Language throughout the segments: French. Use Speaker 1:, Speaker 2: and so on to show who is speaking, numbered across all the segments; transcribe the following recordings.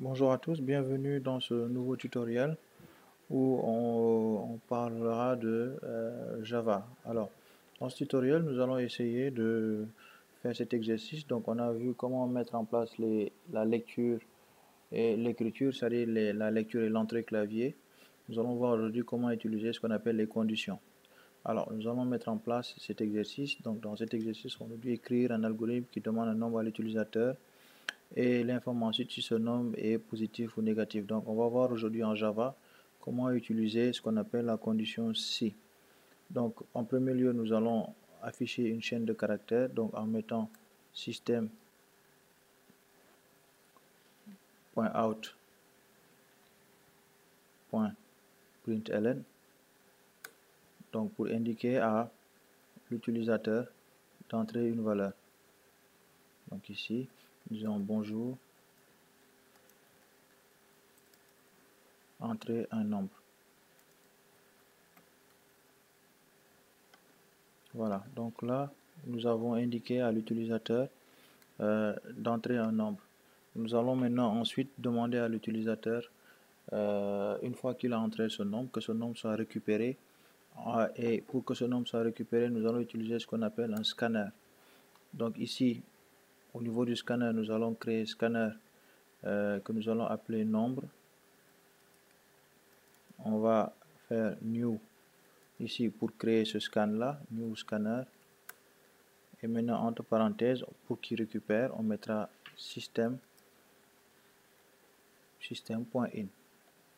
Speaker 1: Bonjour à tous, bienvenue dans ce nouveau tutoriel où on parlera de Java. Alors, dans ce tutoriel, nous allons essayer de faire cet exercice. Donc, on a vu comment mettre en place la lecture et l'écriture, c'est-à-dire la lecture et l'entrée clavier. Nous allons voir aujourd'hui comment utiliser ce qu'on appelle les conditions. Alors, nous allons mettre en place cet exercice. Donc, dans cet exercice, on doit écrire un algorithme qui demande un nombre à l'utilisateur et l'informe ensuite si ce nombre est positif ou négatif. Donc on va voir aujourd'hui en Java comment utiliser ce qu'on appelle la condition si. Donc en premier lieu, nous allons afficher une chaîne de caractères, donc en mettant system.out.println, donc pour indiquer à l'utilisateur d'entrer une valeur. Donc ici, nous disons bonjour, entrer un nombre. Voilà, donc là, nous avons indiqué à l'utilisateur d'entrer un nombre. Nous allons maintenant ensuite demander à l'utilisateur, une fois qu'il a entré ce nombre, que ce nombre soit récupéré. Et pour que ce nombre soit récupéré, nous allons utiliser ce qu'on appelle un scanner. Donc ici, au niveau du scanner, nous allons créer un scanner que nous allons appeler nombre. On va faire new ici pour créer ce scan là, new scanner. Et maintenant, entre parenthèses, pour qu'il récupère, on mettra system.in,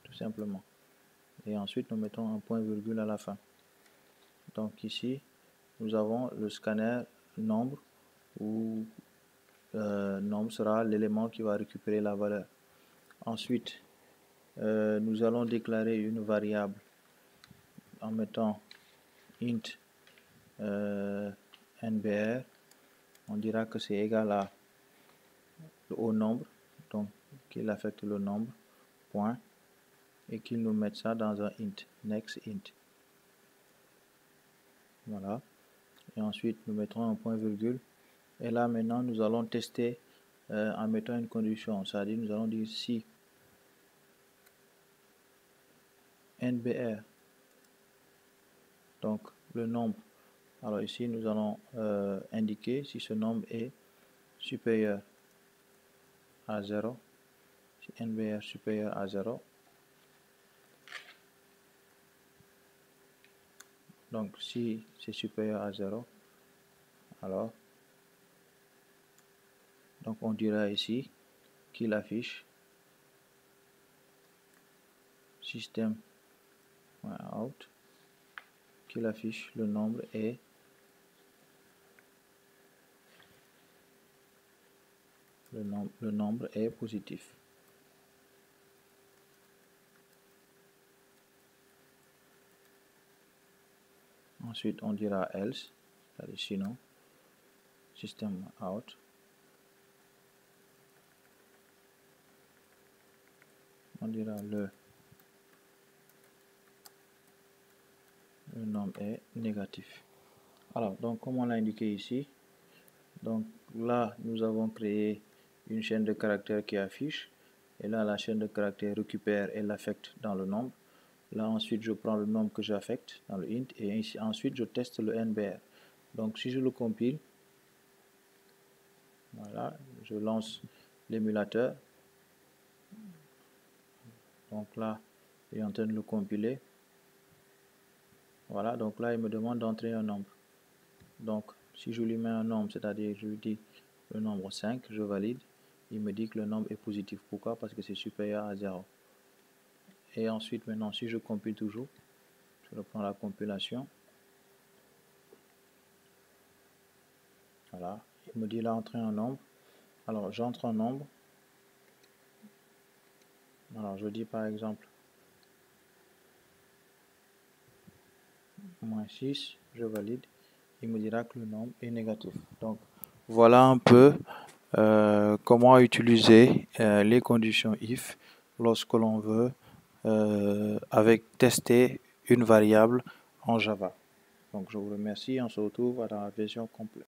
Speaker 1: tout simplement. Et ensuite, nous mettons un point virgule à la fin. Donc ici, nous avons le scanner nombre, où nombre sera l'élément qui va récupérer la valeur. Ensuite, nous allons déclarer une variable en mettant int nbr. On dira que c'est égal à le haut nombre, donc qu'il affecte le nombre, point, et qu'il nous mette ça dans un int, next int. Voilà. Et ensuite, nous mettrons un point virgule. Et là, maintenant, nous allons tester en mettant une condition. C'est-à-dire, nous allons dire si NBR, donc le nombre. Alors ici, nous allons indiquer si ce nombre est supérieur à 0. Si NBR supérieur à 0. Donc, si c'est supérieur à 0, alors, donc on dira ici qu'il affiche system.out, qu'il affiche le nombre et le nombre est positif. Ensuite, on dira else, c'est-à-dire sinon, system.out. On dira le nombre est négatif. Alors, donc comme on l'a indiqué ici, donc là nous avons créé une chaîne de caractères qui affiche, et là la chaîne de caractères récupère et l'affecte dans le nombre. Là ensuite je prends le nombre que j'affecte dans le int, et ici ensuite je teste le NBR. Donc si je le compile, voilà, je lance l'émulateur. Donc là il est en train de le compiler. Voilà, donc là il me demande d'entrer un nombre. Donc si je lui mets un nombre, c'est-à-dire je lui dis le nombre 5, je valide, il me dit que le nombre est positif. Pourquoi? Parce que c'est supérieur à 0. Et ensuite maintenant, si je compile toujours, je reprends la compilation. Voilà, il me dit là entrer un nombre. Alors j'entre un nombre. Alors je dis par exemple -6, je valide. Il me dira que le nombre est négatif. Donc voilà un peu comment utiliser les conditions if lorsque l'on veut tester une variable en Java. Donc je vous remercie, on se retrouve dans la version complète.